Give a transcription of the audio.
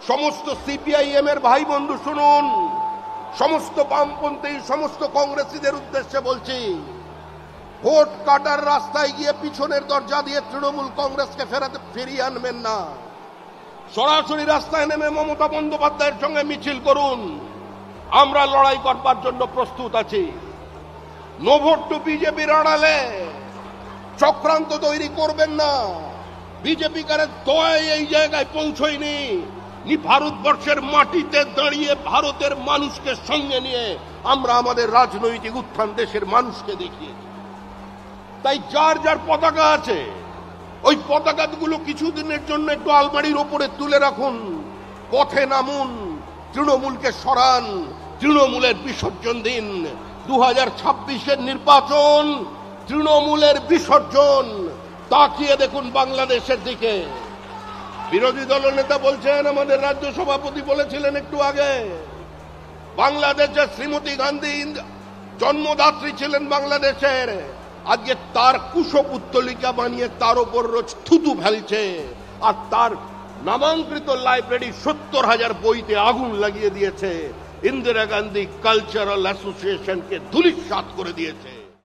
সমস্ত সিপিআইএম এর ভাই বন্ধু শুনুন, সমস্ত বামপন্থী সমস্ত কংগ্রেসীদের উদ্দেশ্যে বলছি, ভোট কাটার রাস্তায় গিয়ে পিছনের দরজা দিয়ে তৃণমূল কংগ্রেসকে ফিরিয়ে আনবেন না। সরাসরি রাস্তায় নেমে মমতা বন্দ্যোপাধ্যায়ের সঙ্গে মিছিল করুন। আমরা লড়াই করবার জন্য প্রস্তুত আছি। নো ভোট টু বিজেপির আড়ালে চক্রান্ত তৈরি করবেন না। বিজেপি কারের দয়ায় এই জায়গায় পৌঁছয়নি। ভারতবর্ষের মাটিতে দাঁড়িয়ে ভারতের মানুষকে সঙ্গে নিয়ে আমরা আমাদের রাজনৈতিক উত্থান দেশের মানুষকে দেখিয়েছি। তাই যার যার পতাকা আছে, ওই পতাকাগুলো কিছুদিনের জন্য একটু আলমারির ওপরে তুলে রাখুন, পথে নামুন, তৃণমূলকে সরান, তৃণমূলের বিসর্জন দিন। 2026-এর নির্বাচন তৃণমূলের বিসর্জন। তাকিয়ে দেখুন বাংলাদেশের দিকে। বিরোধী দলনেতা বলছেন, আমাদের রাজ্য সভাপতি বলেছিলেন একটু আগে, বাংলাদেশের শ্রীমতী গান্ধী জন্মদাত্রী ছিলেন বাংলাদেশের। আজকে তার কুশপুত্তলিকা বানিয়ে তার উপর রোজ থুতু ফেলছে, আর তার নামাঙ্কিত লাইব্রেরি 70,000 বইতে আগুন লাগিয়ে দিয়েছে। ইন্দিরা গান্ধী কালচারাল অ্যাসোসিয়েশনকে ধূলিসাৎ করে দিয়েছে।